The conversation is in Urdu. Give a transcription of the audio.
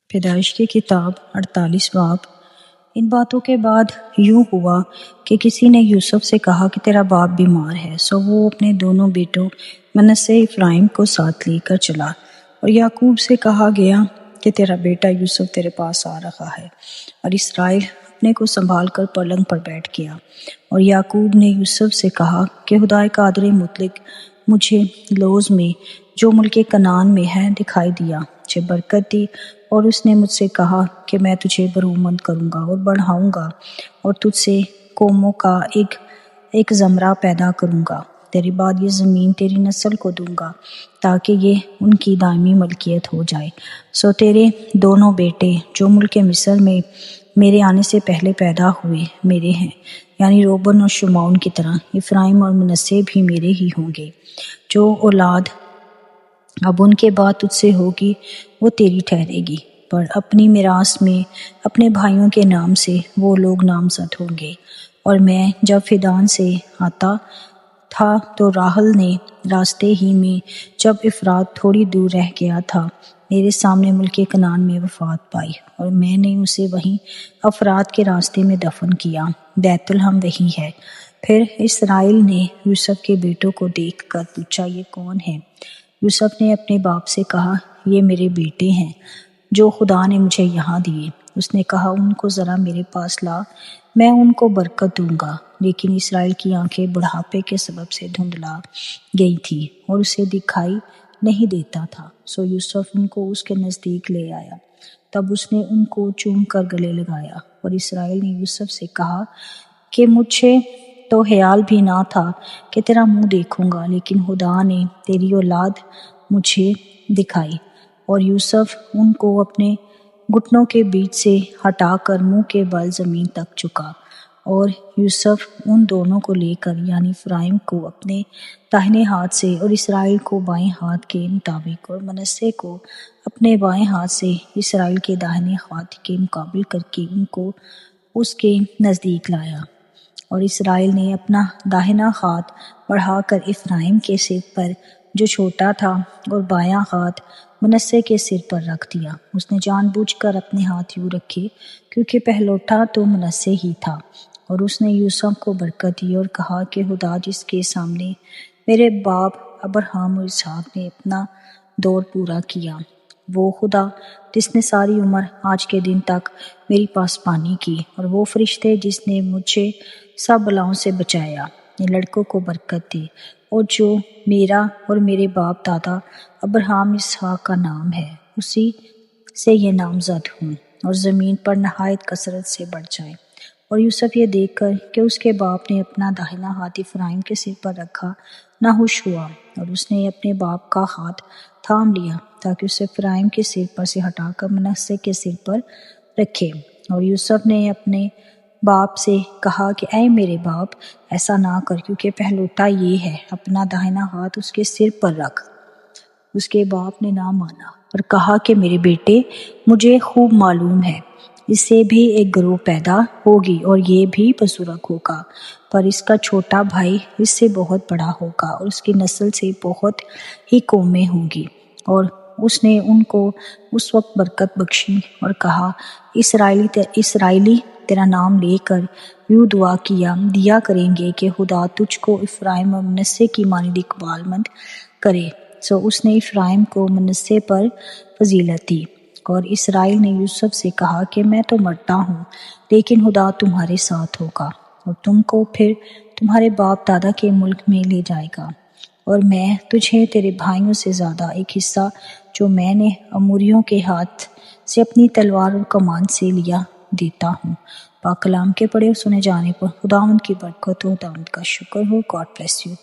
پیدائش کی کتاب 48 باب۔ ان باتوں کے بعد یوں ہوا کہ کسی نے یوسف سے کہا کہ تیرا باپ بیمار ہے، سو وہ اپنے دونوں بیٹوں منسے افرائیم کو ساتھ لے کر چلا، اور یعقوب سے کہا گیا کہ تیرا بیٹا یوسف تیرے پاس آ رہا ہے، اور اسرائیل اپنے کو سنبھال کر پلنگ پر بیٹھ گیا۔ اور یعقوب نے یوسف سے کہا کہ خدائے قادر مطلق مجھے لوز میں جو ملک کنعان میں ہے دکھائی دیا، مجھے برکت دی، اور اس نے مجھ سے کہا کہ میں تجھے برومند کروں گا اور بڑھاؤں گا، اور تجھ سے قوموں کا ایک زمرہ پیدا کروں گا، تیرے بعد یہ زمین تیری نسل کو دوں گا تاکہ یہ ان کی دائمی ملکیت ہو جائے۔ سو تیرے دونوں بیٹے جو ملک مصر میں میرے آنے سے پہلے پیدا ہوئے میرے ہیں، یعنی روبن اور شمعون کی طرح افرائیم اور منسے بھی میرے ہی ہوں گے۔ جو اولاد اب ان کے بعد تجھ سے ہوگی وہ تیری ٹھہرے گی، پر اپنی میراث میں اپنے بھائیوں کے نام سے وہ لوگ نامزد ہوں گے۔ اور میں جب فدان سے آتا تھا تو راحل نے راستے ہی میں جب افرات تھوڑی دور رہ گیا تھا میرے سامنے ملک کنعان میں وفات پائی، اور میں نے اسے وہیں افرات کے راستے میں دفن کیا، بیت الحم وہی ہے۔ پھر اسرائیل نے یوسف کے بیٹوں کو دیکھ کر پوچھا یہ کون ہے؟ یوسف نے اپنے باپ سے کہا یہ میرے بیٹے ہیں جو خدا نے مجھے یہاں دیے۔ اس نے کہا ان کو ذرا میرے پاس لا، میں ان کو برکت دوں گا۔ لیکن اسرائیل کی آنکھیں بڑھاپے کے سبب سے دھندلا گئی تھی اور اسے دکھائی نہیں دیتا تھا، سو یوسف ان کو اس کے نزدیک لے آیا، تب اس نے ان کو چوم کر گلے لگایا۔ اور اسرائیل نے یوسف سے کہا کہ مجھے تو خیال بھی نہ تھا کہ تیرا منہ دیکھوں گا، لیکن خدا نے تیری اولاد مجھے دکھائی۔ اور یوسف ان کو اپنے گھٹنوں کے بیچ سے ہٹا کر منہ کے بل زمین تک جھکا، اور یوسف ان دونوں کو لے کر یعنی افرائیم کو اپنے داہنے ہاتھ سے اور اسرائیل کو بائیں ہاتھ کے مطابق اور منسے کو اپنے بائیں ہاتھ سے اسرائیل کے داہنے ہاتھ کے مقابل کر کے ان کو اس کے نزدیک لایا۔ اور اسرائیل نے اپنا داہنا ہاتھ بڑھا کر افرائیم کے سر پر جو چھوٹا تھا اور بایاں ہاتھ منسے کے سر پر رکھ دیا۔ اس نے جان بوجھ کر اپنے ہاتھ یوں رکھے کیونکہ پہلوٹا تو منسے ہی تھا۔ اور اس نے یوسف کو برکت دی اور کہا کہ خدا جس کے سامنے میرے باپ ابراہیم اور اسحاق نے اپنا دور پورا کیا، وہ خدا جس نے ساری عمر آج کے دن تک میری پاسبانی کی، اور وہ فرشتے جس نے مجھے سب بلاؤں سے بچایا، ان لڑکوں کو برکت دے، اور جو میرا اور میرے باپ دادا ابراہیم اسحاق کا نام ہے اسی سے یہ نامزد ہوں، اور زمین پر نہایت کثرت سے بڑھ جائے۔ اور یوسف یہ دیکھ کر کہ اس کے باپ نے اپنا داہنا ہاتھ افرائیم کے سر پر رکھا ناخوش ہوا، اور اس نے اپنے باپ کا ہاتھ تھام لیا تاکہ اسے افرائیم کے سر پر سے ہٹا کر منسے کے سر پر رکھے۔ اور یوسف نے اپنے باپ سے کہا کہ اے میرے باپ، ایسا نہ کر، کیونکہ پہلوٹا یہ ہے، اپنا داہنا ہاتھ اس کے سر پر رکھ۔ اس کے باپ نے نہ مانا اور کہا کہ میرے بیٹے، مجھے خوب معلوم ہے اس سے بھی ایک گروہ پیدا ہوگی اور یہ بھی بزرگ ہوگا، پر اس کا چھوٹا بھائی اس سے بہت بڑا ہوگا اور اس کی نسل سے بہت ہی قومیں ہوں گی۔ اور اس نے ان کو اس وقت برکت بخشی اور کہا اسرائیلی تیرا نام لے کر یوں دعا دیا کریں گے کہ خدا تجھ کو افرائیم اور منسے کی مانند اقبال مند کرے۔ سو اس نے افرائیم کو منسے پر فضیلت دی۔ اور اسرائیل نے یوسف سے کہا کہ میں تو مرتا ہوں، لیکن خدا تمہارے ساتھ ہوگا اور تم کو پھر تمہارے باپ دادا کے ملک میں لے جائے گا، اور میں تجھے تیرے بھائیوں سے زیادہ ایک حصہ جو میں نے اموریوں کے ہاتھ سے اپنی تلوار اور کمان سے لیا دیتا ہوں۔ پاک کلام کے پڑھے اور سنے جانے پر خداوند کی برکت ہو، خداوند کا شکر ہو۔ God bless you.